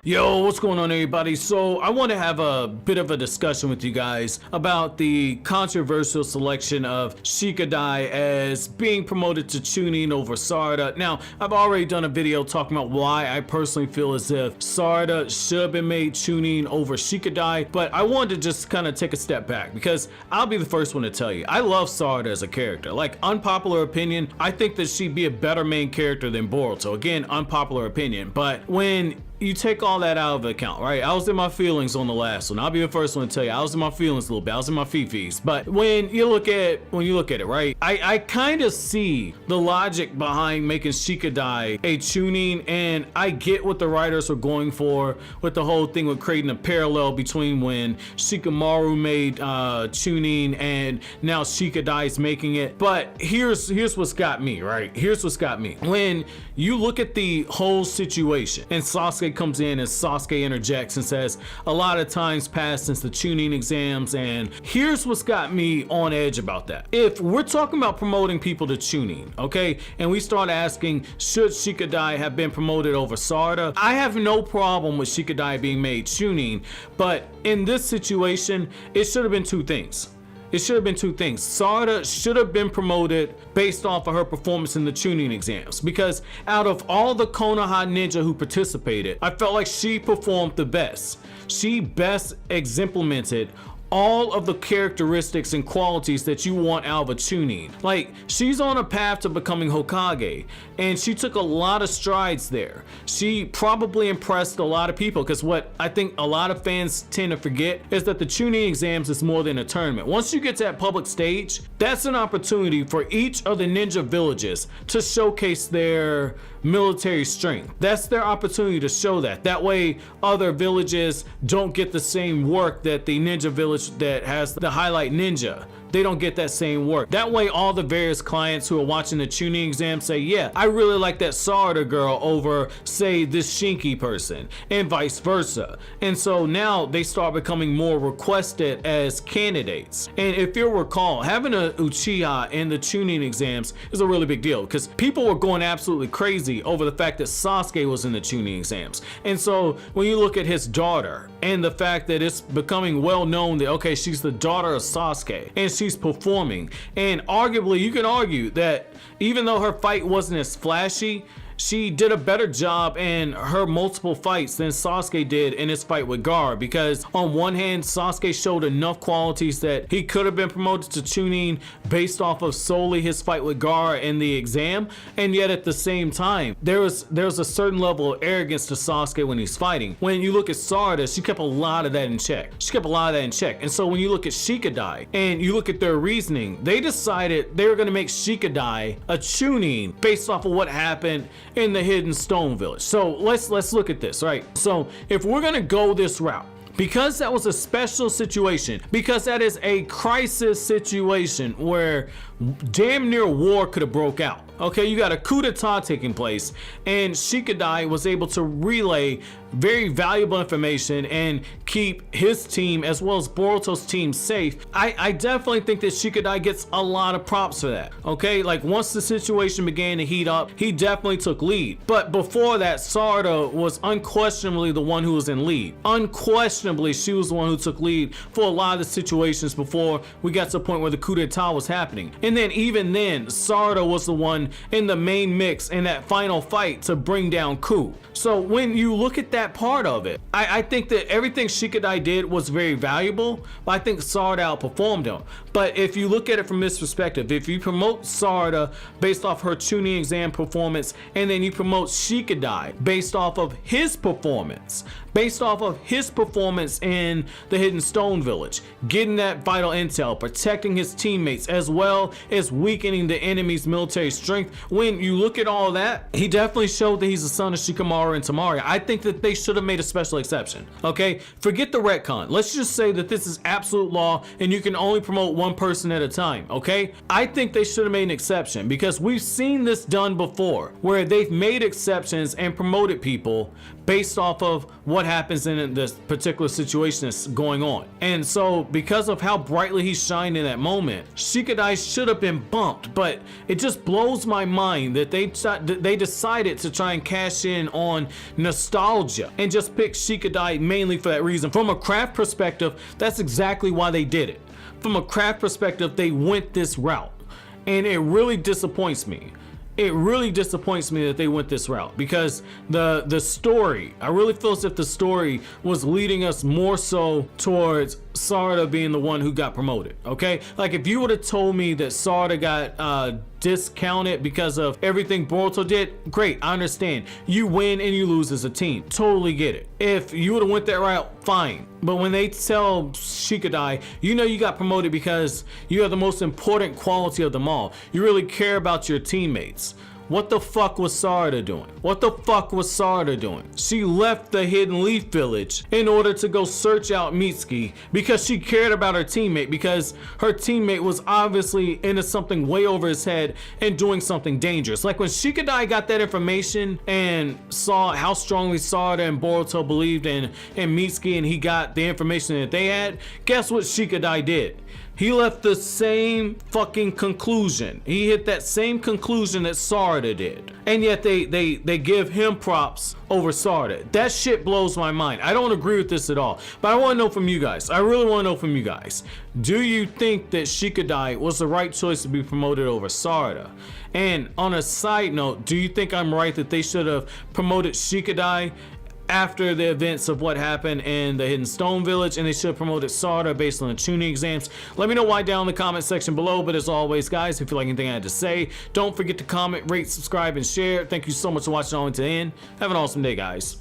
Yo, what's going on, everybody? So I want to have a bit of a discussion with you guys about the controversial selection of Shikadai as being promoted to Chunin over Sarada. Now, I've already done a video talking about why I personally feel as if Sarada should have been made Chunin over Shikadai, but I wanted to just kind of take a step back because I'll be the first one to tell you, I love Sarada as a character. Like, unpopular opinion, I think that she'd be a better main character than Boruto. Again, unpopular opinion, but when you take all that out of account, right? I was in my feelings on the last one. I'll be the first one to tell you, I was in my feelings a little bit. I was in my fifis. But when you look at it, right? I kind of see the logic behind making Shikadai a Chunin, and I get what the writers were going for with the whole thing with creating a parallel between when Shikamaru made Chunin and now Shikadai's making it. But here's what's got me, right? Here's what's got me. When you look at the whole situation and Sasuke comes in and Sasuke interjects and says a lot of times passed since the Chunin exams, and here's what's got me on edge about that. If we're talking about promoting people to Chunin, okay, and we start asking should Shikadai have been promoted over Sarada, I have no problem with Shikadai being made Chunin, but in this situation it should have been two things. It should have been two things. Sarada should have been promoted based off of her performance in the Chunin exams, because out of all the Konoha ninja who participated, I felt like she performed the best. She best exemplified all of the characteristics and qualities that you want out of a Chunin. Like, she's on a path to becoming Hokage, and she took a lot of strides there. She probably impressed a lot of people, because what I think a lot of fans tend to forget is that the Chunin exams is more than a tournament. Once you get to that public stage, that's an opportunity for each of the ninja villages to showcase their military strength. That's their opportunity to show that. That way other villages don't get the same work that the ninja village that has the highlight ninja. They don't get that same work. That way all the various clients who are watching the Chunin exam say, yeah, I really like that Sarada girl over, say, this Shinki person, and vice versa. And so now they start becoming more requested as candidates. And if you recall, having a Uchiha in the Chunin exams is a really big deal, because people were going absolutely crazy over the fact that Sasuke was in the Chunin exams. And so when you look at his daughter and the fact that it's becoming well known that, okay, she's the daughter of Sasuke and she's performing, and arguably you can argue that even though her fight wasn't as flashy, she did a better job in her multiple fights than Sasuke did in his fight with Gaara, because on one hand Sasuke showed enough qualities that he could have been promoted to Chunin based off of solely his fight with Gaara in the exam, and yet at the same time there's a certain level of arrogance to Sasuke when he's fighting. When you look at Sarada, she kept a lot of that in check. And so when you look at Shikadai and you look at their reasoning, they decided they were going to make Shikadai a Chunin based off of what happened in the Hidden Stone Village. So let's look at this, right? So if we're gonna go this route, because that was a special situation, because that is a crisis situation where damn near war could have broke out. Okay, you got a coup d'etat taking place, and Shikadai was able to relay very valuable information and keep his team as well as Boruto's team safe. I definitely think that Shikadai gets a lot of props for that. Okay, like once the situation began to heat up, he definitely took lead. But before that, Sarada was unquestionably the one who was in lead. Unquestionably, she was the one who took lead for a lot of the situations before we got to the point where the coup d'etat was happening. And then even then, Sarada was the one in the main mix in that final fight to bring down Coup. So when you look at that part of it, I think that everything Shikadai did was very valuable, but I think Sarada outperformed him. But if you look at it from this perspective, if you promote Sarada based off her Chunin exam performance, and then you promote Shikadai based off of his performance in the Hidden Stone Village, getting that vital intel, protecting his teammates, as well as weakening the enemy's military strength, when you look at all that, he definitely showed that he's the son of Shikamaru and Tamaria. I think that they should have made a special exception. Okay, forget the retcon. Let's just say that this is absolute law and you can only promote one person at a time. Okay, I think they should have made an exception, because we've seen this done before where they've made exceptions and promoted people based off of what happens in this particular situation that's going on. And so because of how brightly he shined in that moment, Shikadai should have been bumped, but it just blows my mind that they decided to try and cash in on nostalgia and just pick Shikadai mainly for that reason. From a craft perspective, that's exactly why they did it. From a craft perspective, they went this route, and it really disappoints me. It really disappoints me that they went this route, because the story, I really feel as if the story was leading us more so towards Sarada being the one who got promoted, okay? Like, if you would have told me that Sarada got discounted because of everything Boruto did, great, I understand. You win and you lose as a team. Totally get it. If you would have went that route, fine. But when they tell Shikadai, you know you got promoted because you have the most important quality of them all. You really care about your teammates. What the fuck was Sarada doing? What the fuck was Sarada doing? She left the Hidden Leaf Village in order to go search out Mitsuki because she cared about her teammate, because her teammate was obviously into something way over his head and doing something dangerous. Like when Shikadai got that information and saw how strongly Sarada and Boruto believed in Mitsuki, and he got the information that they had, guess what Shikadai did? He left the same fucking conclusion. He hit that same conclusion that Sarada did. And yet they give him props over Sarada. That shit blows my mind. I don't agree with this at all. But I want to know from you guys. I really want to know from you guys. Do you think that Shikadai was the right choice to be promoted over Sarada? And on a side note, do you think I'm right that they should have promoted Shikadai after the events of what happened in the Hidden Stone Village, and they should have promoted Sarada based on the Chunin exams? Let me know why down in the comment section below. But as always, guys, if you like anything I had to say, don't forget to comment, rate, subscribe, and share. Thank you so much for watching all the way to the end. Have an awesome day, guys.